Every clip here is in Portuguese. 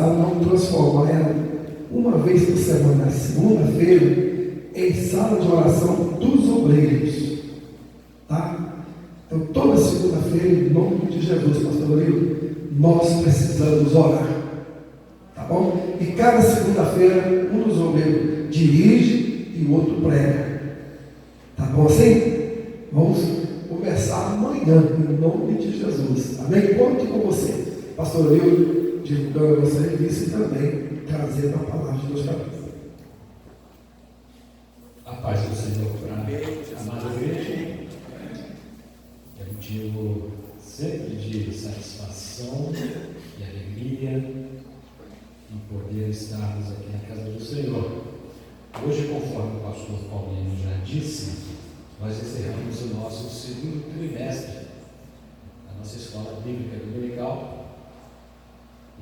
sala, vamos transformar ela uma vez por semana, na segunda-feira, em sala de oração dos obreiros. Tá? Então, toda segunda-feira, em nome de Jesus, pastor Murilo, nós precisamos orar. Tá bom? E cada segunda-feira, um dos obreiros dirige e o outro prega. Tá bom assim? Vamos começar amanhã, em nome de Jesus. Amém? Conto com você. Pastor Murilo, divulgando a nossa revista e também trazendo a palavra de Deus para nós. A paz do Senhor para a amada igreja. É motivo sempre de satisfação e alegria em poder estarmos aqui na casa do Senhor. Hoje, conforme o pastor Paulino já disse, nós encerramos o nosso segundo trimestre da nossa escola bíblica dominical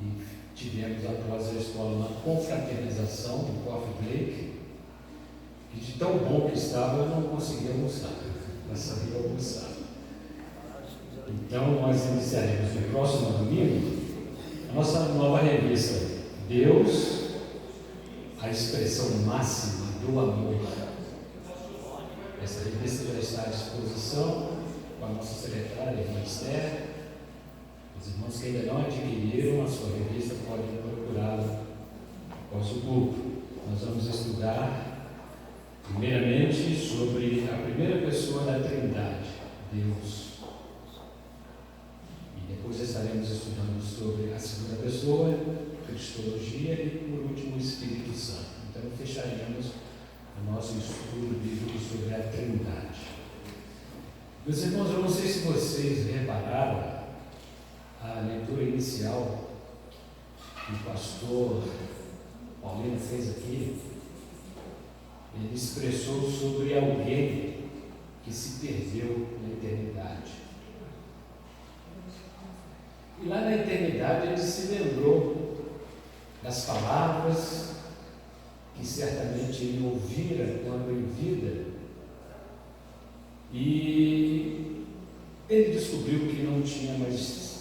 e tivemos após a escola uma confraternização do Coffee Break, que de tão bom que estava eu não conseguia almoçar, para sair almoçar. Então nós iniciaremos no próximo domingo a nossa nova revista Deus, a expressão máxima do amor. Essa revista já está à disposição com a nossa secretária, a irmã Esther. Os irmãos que ainda não adquiriram a sua revista podem procurá-la após o culto. Nós vamos estudar primeiramente sobre a primeira pessoa da Trindade, Deus. E depois estaremos estudando sobre a segunda pessoa, Cristologia, e por último o Espírito Santo. Então fecharemos o nosso estudo bíblico sobre a Trindade. Meus irmãos, eu não sei se vocês repararam a leitura inicial que o pastor Paulino fez aqui. Ele expressou sobre alguém que se perdeu na eternidade. E lá na eternidade ele se lembrou das palavras que certamente ele ouvira quando em vida, e ele descobriu que não tinha mais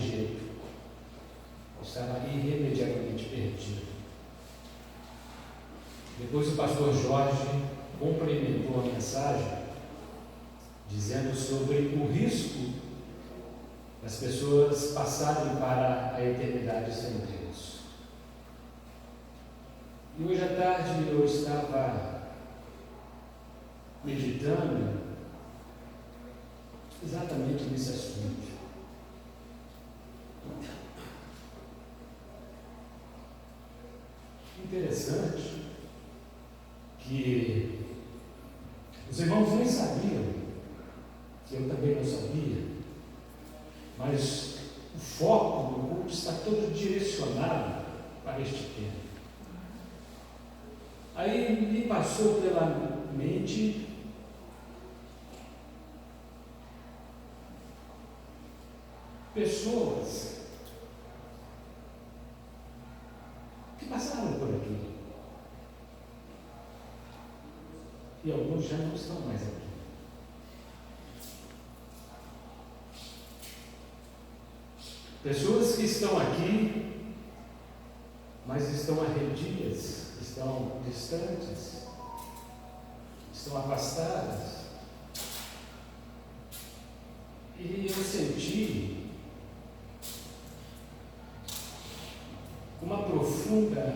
jeito, estava irremediavelmente perdido. Depois o pastor Jorge complementou a mensagem dizendo sobre o risco das pessoas passarem para a eternidade sem Deus. E hoje à tarde eu estava meditando exatamente nesse assunto. Interessante que os irmãos nem sabiam, que eu também não sabia, mas o foco do culto está todo direcionado para este tema. Aí me passou pela mente pessoas que passaram por aqui. E alguns já não estão mais aqui. Pessoas que estão aqui, mas estão arredias, estão distantes, estão afastadas. E eu senti uma profunda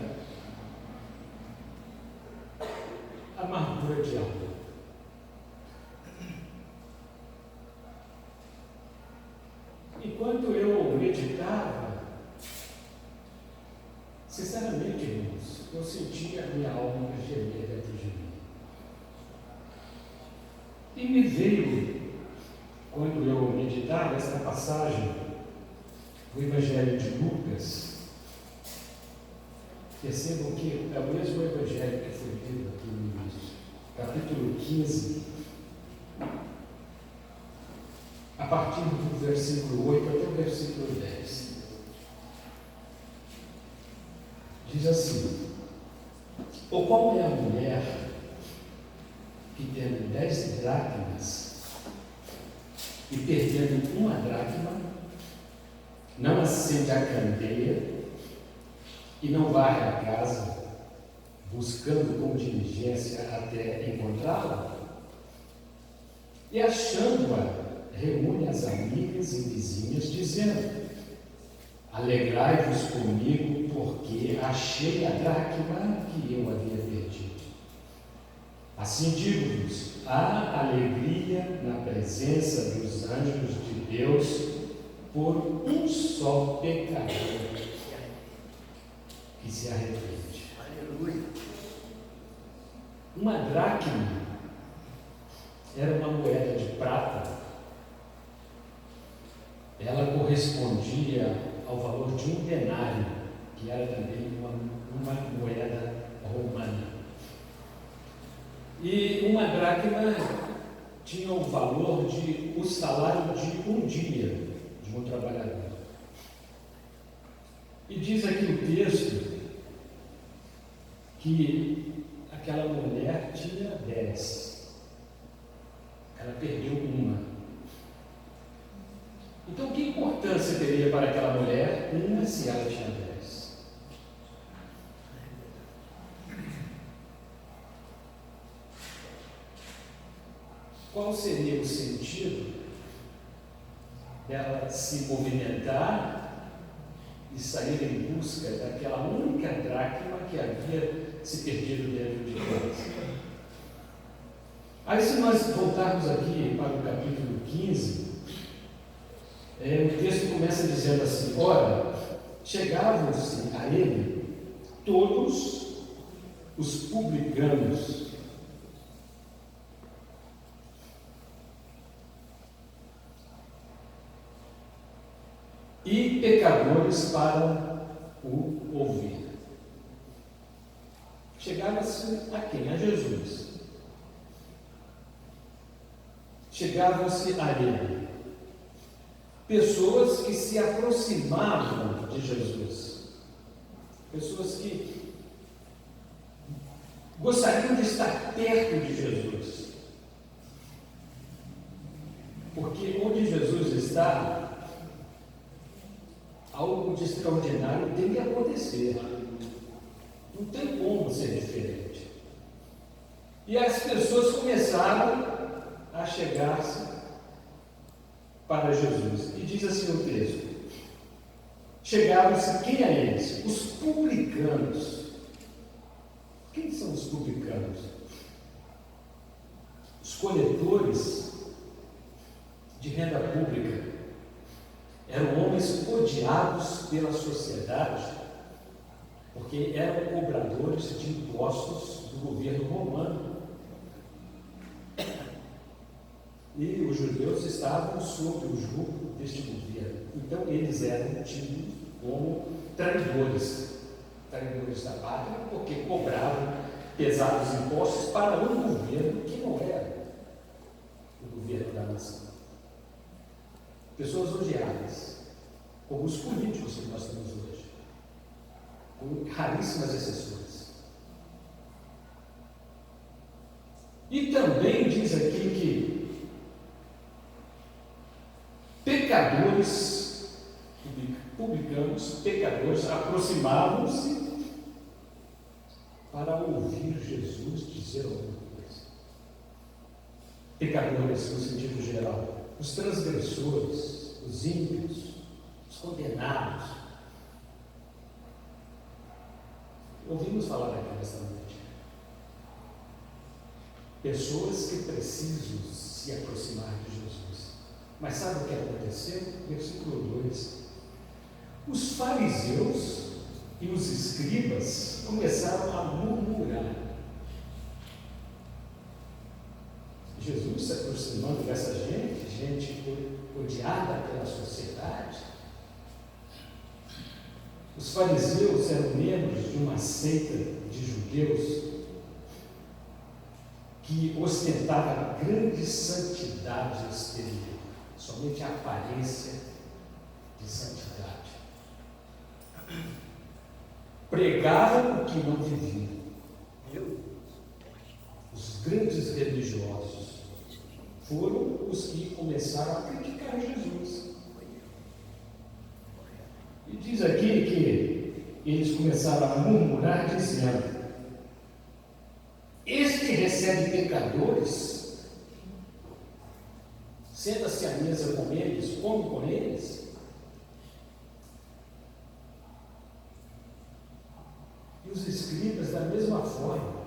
amargura de alma. Enquanto eu meditava, sinceramente, irmãos, eu sentia a minha alma gemer dentro de mim. E me veio, quando eu meditava esta passagem do Evangelho de Lucas. Percebam que é o mesmo Evangelho que foi lido aqui no início, capítulo 15, a partir do versículo 8 até o versículo 10. Diz assim: ou qual é a mulher que tendo 10 dracmas e perdendo uma dracma, não acende a candeia e não varre a casa, buscando com diligência até encontrá-la? E achando-a, reúne as amigas e vizinhas, dizendo: alegrai-vos comigo, porque achei a dracma que eu havia perdido. Assim digo-vos, há alegria na presença dos anjos de Deus por um só pecador que se arrepende. Aleluia. Uma dracma era uma moeda de prata. Ela correspondia ao valor de um denário, que era também uma moeda romana. E uma dracma tinha o valor de o salário de um dia de um trabalhador. E diz aqui o texto que aquela mulher tinha 10. Ela perdeu uma. Então, que importância teria para aquela mulher uma se ela tinha 10? Qual seria o sentido dela se movimentar e sair em busca daquela única dracma que havia se perdido dentro de casa? Aí, se nós voltarmos aqui para o capítulo 15, o texto começa dizendo assim: ora, chegavam-se a ele todos os publicanos e pecadores para o ouvir. Chegava-se a quem? A Jesus. Chegavam-se a ele pessoas que se aproximavam de Jesus, pessoas que gostariam de estar perto de Jesus, porque onde Jesus está, algo de extraordinário tem que acontecer, não tem como ser diferente. E as pessoas começaram a chegar-se para Jesus. E diz assim o texto: chegaram-se quem a eles? Os publicanos. Quem são os publicanos? Os coletores de renda pública. Eram homens odiados pela sociedade, porque eram cobradores de impostos do governo romano. E os judeus estavam sob o jugo deste governo. Então eles eram tidos como traidores da pátria, porque cobravam pesados impostos para um governo que não era o governo da nação. Pessoas odiadas, como os políticos que nós temos hoje, com raríssimas exceções. E também diz aqui que pecadores, publicanos, pecadores, aproximavam-se para ouvir Jesus dizer alguma coisa. Pecadores, no sentido geral, os transgressores, os ímpios, os condenados. Ouvimos falar aqui nesta noite. Pessoas que precisam se aproximar de Jesus. Mas sabe o que aconteceu? Versículo 2. Os fariseus e os escribas começaram a murmurar. Jesus se aproximando dessa gente odiada pela sociedade. Os fariseus eram membros de uma seita de judeus que ostentava grande santidade exterior, somente a aparência de santidade. Pregavam o que não viviam. Os grandes religiosos foram os que começaram a criticar Jesus. Diz aqui que eles começaram a murmurar, dizendo: este recebe pecadores, senta-se à mesa com eles, come com eles. E os escribas, da mesma forma.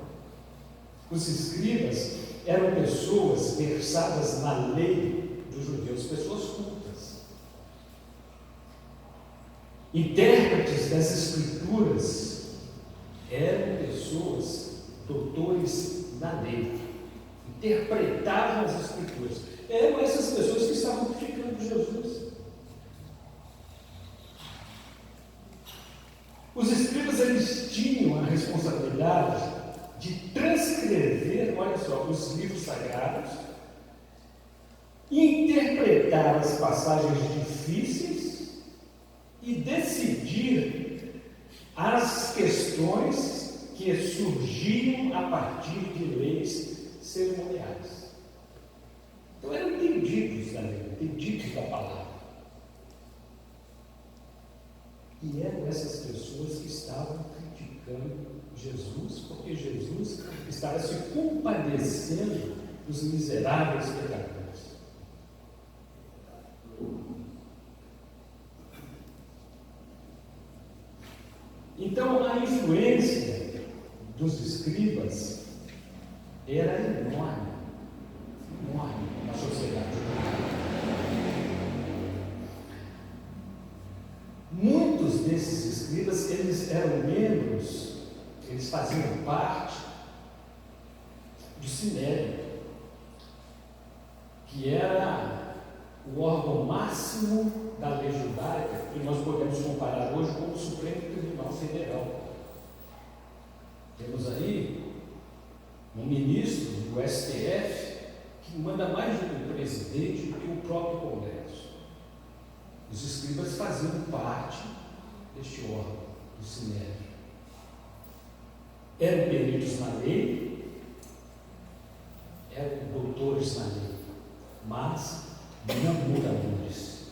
Os escribas eram pessoas versadas na lei dos judeus, pessoas cultas, intérpretes das escrituras, eram pessoas doutores da lei, interpretavam as escrituras. Eram essas pessoas que estavam criticando Jesus. Os escribas, eles tinham a responsabilidade de transcrever, olha só, os livros sagrados, interpretar as passagens difíceis e decidir as questões que surgiam a partir de leis cerimoniais. Então eram entendidos da lei, entendidos da palavra. E eram essas pessoas que estavam criticando Jesus, porque Jesus estava se compadecendo dos miseráveis pecadores. Então, a influência dos escribas era enorme, enorme na sociedade. Muitos desses escribas, eles eram membros, eles faziam parte do Sinédrio, que era o órgão máximo da lei judaica, que nós podemos comparar hoje com o Supremo Tribunal Federal. Temos aí um ministro do STF que manda mais do que o presidente do que o próprio Congresso. Os escribas faziam parte deste órgão, do Sinédrio. Eram peritos na lei, eram doutores na lei, mas não murmuradores.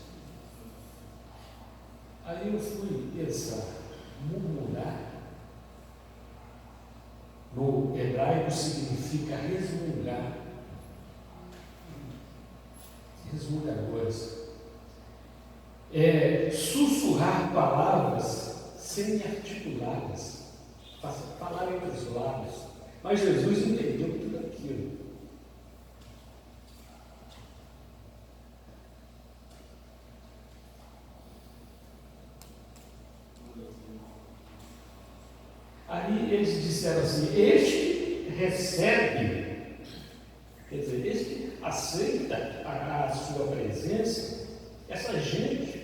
Aí eu fui pensar, murmurar, no hebraico significa resmungar, resmungadores. Sussurrar palavras semi-articuladas, falar entre os lábios. Mas Jesus entendeu tudo aquilo. Aí eles disseram assim: este recebe, quer dizer, este aceita a sua presença, essa gente.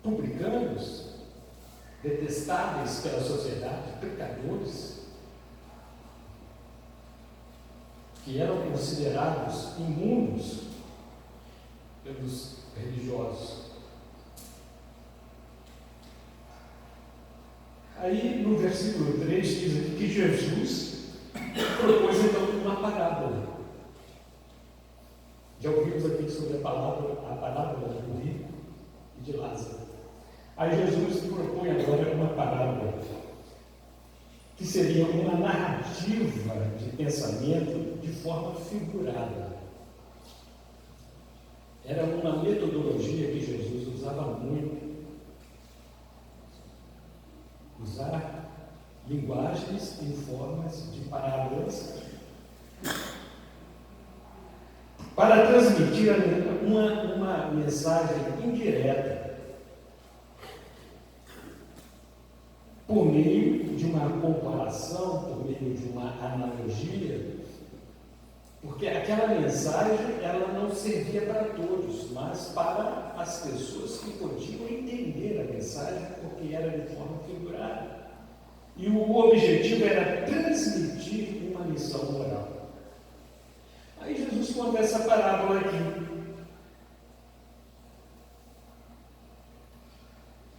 Publicanos, detestáveis pela sociedade, pecadores, que eram considerados imundos pelos religiosos. Aí no versículo 3 diz aqui que Jesus propôs então uma parábola. Já ouvimos aqui sobre a parábola do rico e de Lázaro. Aí Jesus propõe agora uma parábola, que seria uma narrativa de pensamento de forma figurada. Era uma metodologia que Jesus usava muito. Usar linguagens em formas de parábolas para transmitir uma mensagem indireta por meio de uma comparação, por meio de uma analogia, porque aquela mensagem ela não servia para todos, mas para as pessoas que podiam entender a mensagem, porque era de forma figurada. E o objetivo era transmitir uma lição moral. Aí Jesus conta essa parábola aqui.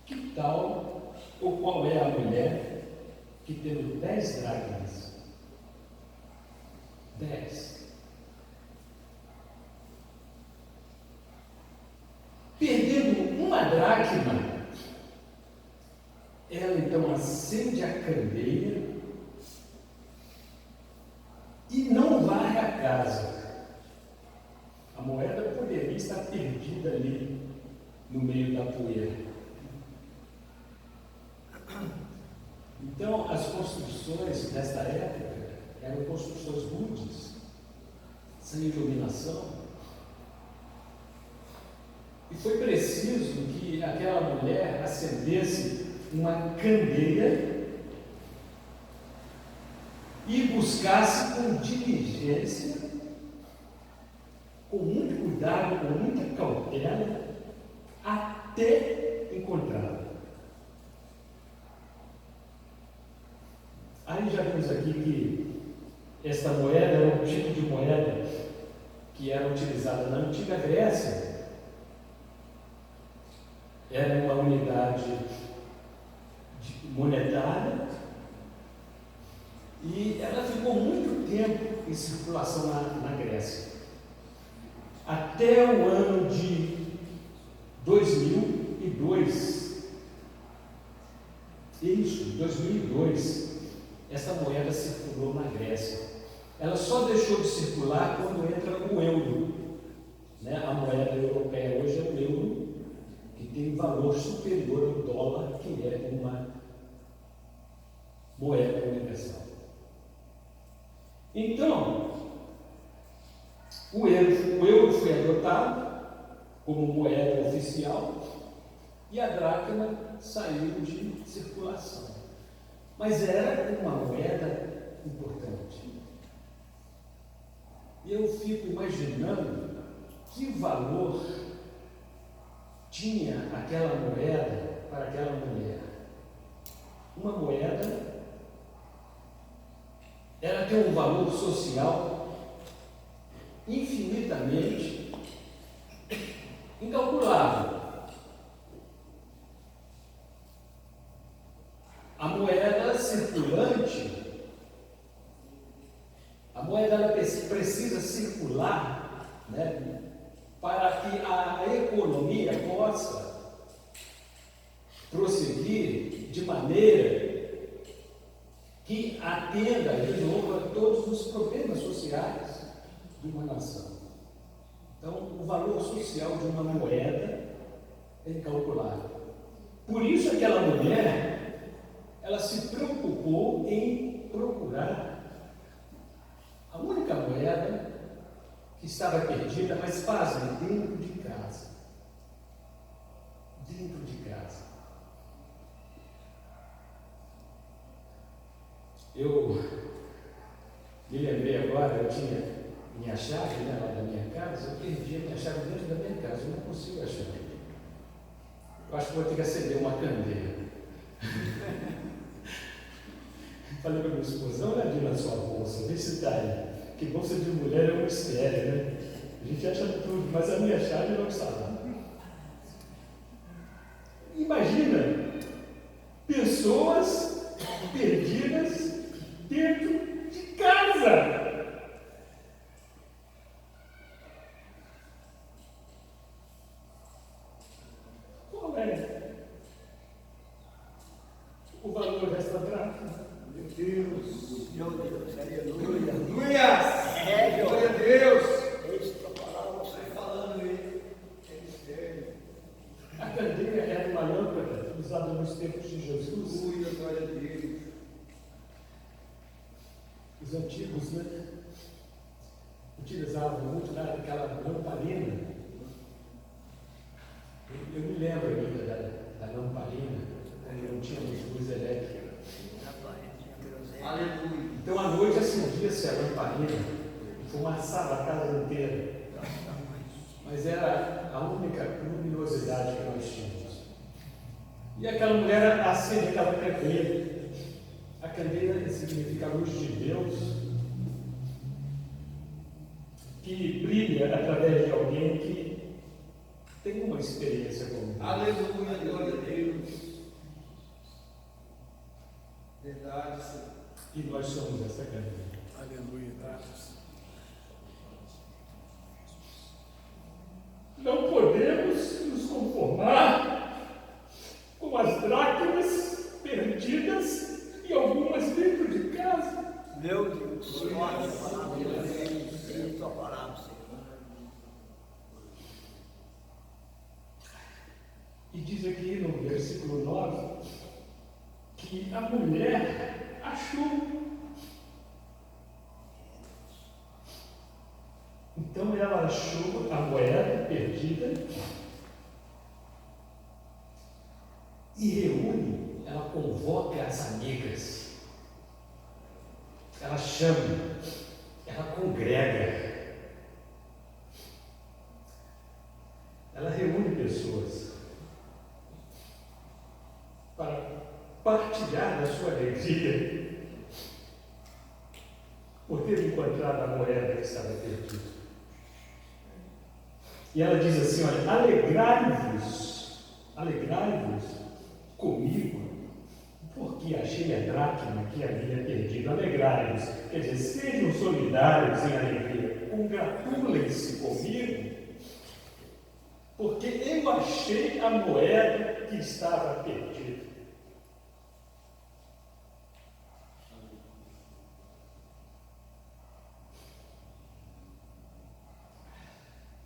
Que tal, ou qual é a mulher que tendo 10 dracmas, 10, dracma, ela então acende a candeia e não varre a casa. A moeda poderia estar perdida ali no meio da poeira. Então, as construções desta época eram construções rudes, sem iluminação. E foi preciso que aquela mulher acendesse uma candeia e buscasse com diligência, com muito cuidado, com muita cautela, até encontrá-la. Aí já vimos aqui que esta moeda era um tipo de moeda que era utilizada na antiga Grécia. Era uma unidade monetária e ela ficou muito tempo em circulação na Grécia. Até o ano de 2002. Isso, 2002. Essa moeda circulou na Grécia. Ela só deixou de circular quando entra o euro. A moeda europeia hoje é o euro, que tem valor superior ao dólar, que é uma moeda universal. Então, o euro foi adotado como moeda oficial e a dracma saiu de circulação. Mas era uma moeda importante. E eu fico imaginando que valor tinha aquela moeda para aquela mulher. Uma moeda, ela tem um valor social infinitamente incalculável. A moeda circulante, a moeda ela precisa circular, para que a economia possa prosseguir de maneira que atenda e resolva todos os problemas sociais de uma nação. Então, o valor social de uma moeda é incalculável. Por isso, aquela mulher, ela se preocupou em procurar a única moeda que estava perdida, mas pasmem, dentro de casa. Dentro de casa. Eu me lembrei agora, eu tinha minha chave, lá da minha casa, eu perdi a minha chave dentro da minha casa, eu não consigo achar. Eu acho que vou ter que acender uma candeia. Falei para minha esposa, dá uma olhadinha na sua bolsa, vê se está aí. Que bolsa de mulher é um mistério, né? A gente acha tudo, mas a minha chave não está lá. Imagina pessoas perdidas dentro de casa. Qual é o valor dessa dracma? Meu Deus, aleluia, glória a Deus. Esta palavra você falando aí, é mistério. A candeia era uma lâmpada usada nos tempos de Jesus. Aleluia, glória a Deus. Os antigos, utilizavam muito aquela lamparina. Eu me lembro ainda da lamparina, quando não tínhamos luz elétrica. Aleluia. Então, à noite, acendia-se a lamparina e fumaçava a casa inteira. Mas era a única luminosidade que nós tínhamos. E aquela mulher acende aquela candeia. A candeia significa a luz de Deus, que brilha através de alguém que tem uma experiência com Deus. Aleluia, glória a Deus. Verdade, Senhor. E nós somos essa candeia. Aleluia, graças. Não podemos nos conformar diz aqui no versículo 9 que a mulher achou. Então ela achou a moeda perdida e reúne, ela convoca as amigas, ela chama, ela congrega, ela reúne pessoas para partilhar da sua alegria por ter encontrado a moeda que estava perdida. E ela diz assim: olha, alegrai-vos comigo, porque achei a dracma que havia perdido. Alegrai-vos, quer dizer, sejam solidários em alegria, congratulem-se comigo, porque eu achei a moeda que estava perdida.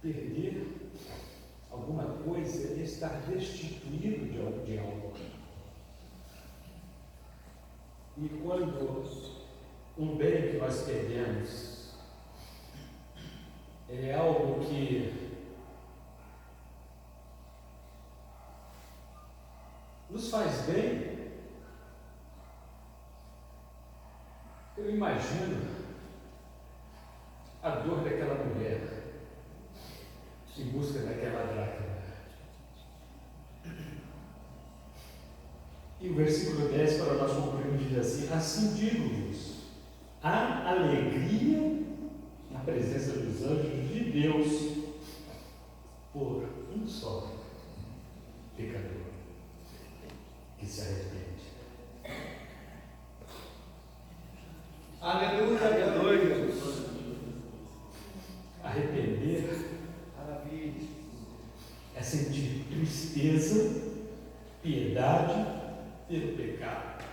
Perder alguma coisa é estar destituído de algo. E quando um bem que nós perdemos é algo que nos faz bem, eu imagino a dor daquela mulher em busca daquela dracma. E o versículo 10, para nós concluirmos, diz assim: assim digo-vos, há alegria na presença dos anjos de Deus por um só pecador que se arrepende. Aleluia, aleluia. Arrepender é sentir tristeza, piedade pelo pecado.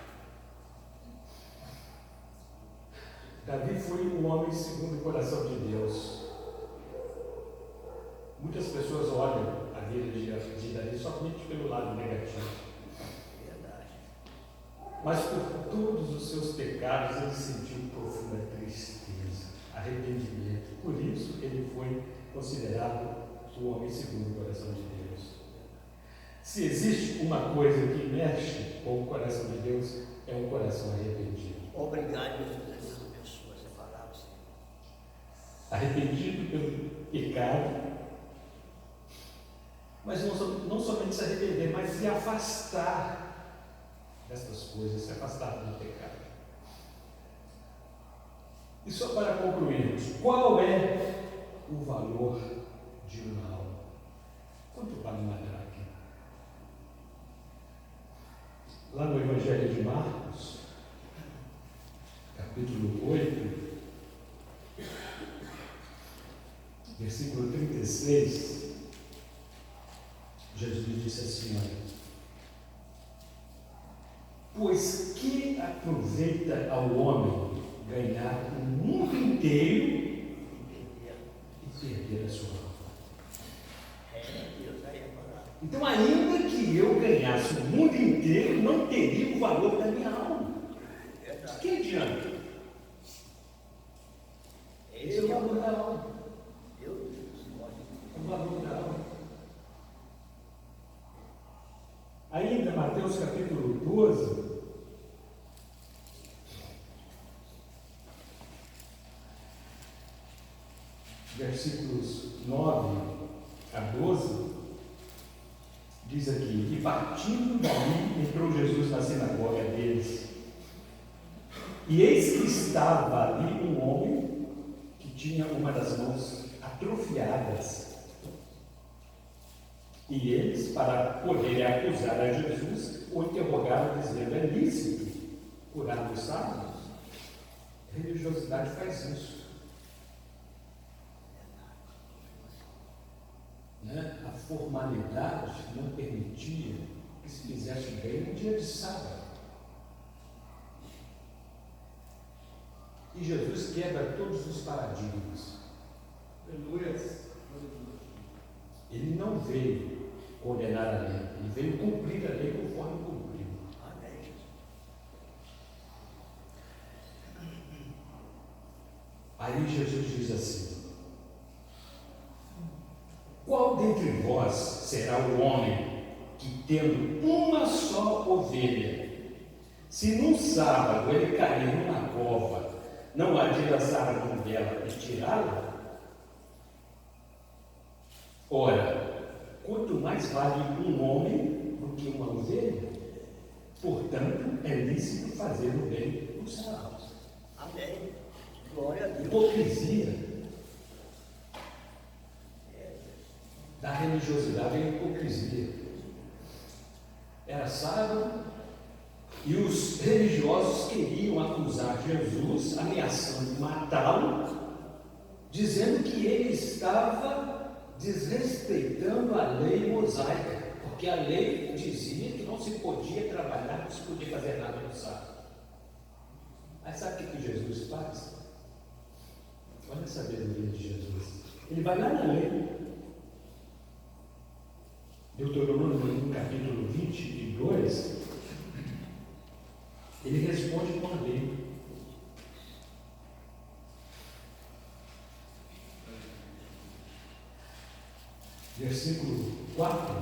Davi foi um homem segundo o coração de Deus. Muitas pessoas olham a vida de Davi somente pelo lado negativo. Mas por todos os seus pecados ele sentiu profunda tristeza, arrependimento. Por isso ele foi considerado o homem segundo o coração de Deus. Se existe uma coisa que mexe com o coração de Deus, é um coração arrependido. Obrigado, essas pessoas a falar assim. Arrependido pelo pecado, mas não somente se arrepender, mas se afastar dessas coisas, se afastar do pecado. E só para concluirmos, qual é o valor de uma alma? Quanto vale uma dracma? Lá no Evangelho de Marcos, capítulo 8, versículo 36, Jesus disse assim: olha, pois que aproveita ao homem ganhar o mundo inteiro e perder a sua alma? Então, ainda que eu ganhasse o mundo inteiro, não teria o valor da minha alma. De que adianta? Esse é o valor da alma. O valor da alma. Ainda, Mateus capítulo 12, versículos 9 a 12, diz aqui: e partindo dali, entrou Jesus na sinagoga deles. E eis que estava ali um homem que tinha uma das mãos atrofiadas. E eles, para poderem acusar a Jesus, o interrogaram, dizendo: é lícito curar os sábados? A religiosidade faz isso. A formalidade não permitia que se fizesse bem no dia de sábado. E Jesus quebra todos os paradigmas. Aleluia. Ele não veio condenar a lei, ele veio cumprir a lei conforme cumpriu. Amém, Jesus. Aí Jesus diz assim: qual dentre vós será o homem que, tendo uma só ovelha, se num sábado ele cair numa cova, não há de lançar a mão dela e tirá-la? Ora, quanto mais vale um homem do que uma ovelha? Portanto, é lícito fazer o bem no sábado. Amém. Glória a Deus. Hipocrisia da religiosidade é hipocrisia. Era sábado e os religiosos queriam acusar Jesus, ameaçando matá-lo, dizendo que ele estava desrespeitando a lei mosaica, porque a lei dizia que não se podia trabalhar, não se podia fazer nada no sábado. Mas sabe o que Jesus faz? Olha a sabedoria de Jesus. Ele vai lá na lei. Deuteronômio, no capítulo 22, ele responde com a lei. Versículo 4.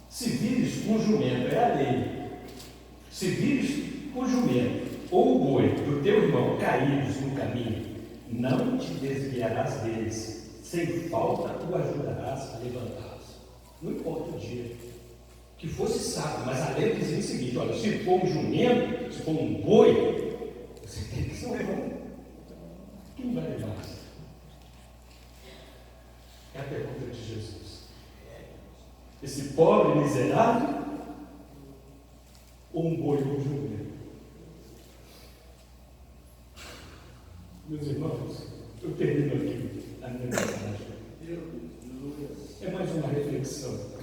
Se vires um jumento, é a lei. Se vires o jumento ou o boi do teu irmão caídos no caminho, não te desviarás deles. Sem falta o ajudarás a levantá-los. Não importa o dia. Que fosse sábado, mas a lei dizia o seguinte: olha, se for um jumento, se for um boi, você tem que salvar. Quem vai levar? É a pergunta de Jesus. Esse pobre miserável ou um boi ou um jumento? Meus irmãos, eu termino aqui a minha mensagem. É mais uma reflexão.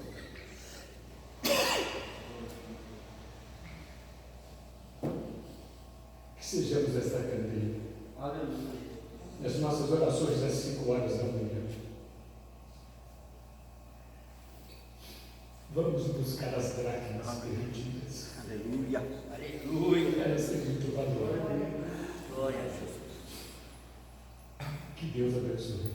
Que sejamos esta candeia. Aleluia. Nas nossas orações das 5 horas da manhã. Vamos buscar as dracmas perdidas. Aleluia. Ela é muito valor. Glória a Jesus. Que Deus abençoe.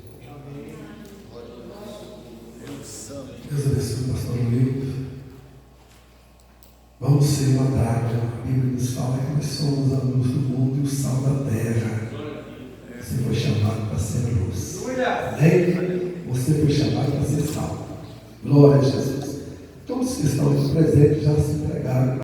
Deus abençoe o pastor Milton. Vamos ser uma dracma. A Bíblia nos fala que nós somos a luz do mundo e o sal da terra. Você foi chamado para ser luz. Amém? Você foi chamado para ser sal. Glória a Jesus. Todos que estão presentes já se entregaram.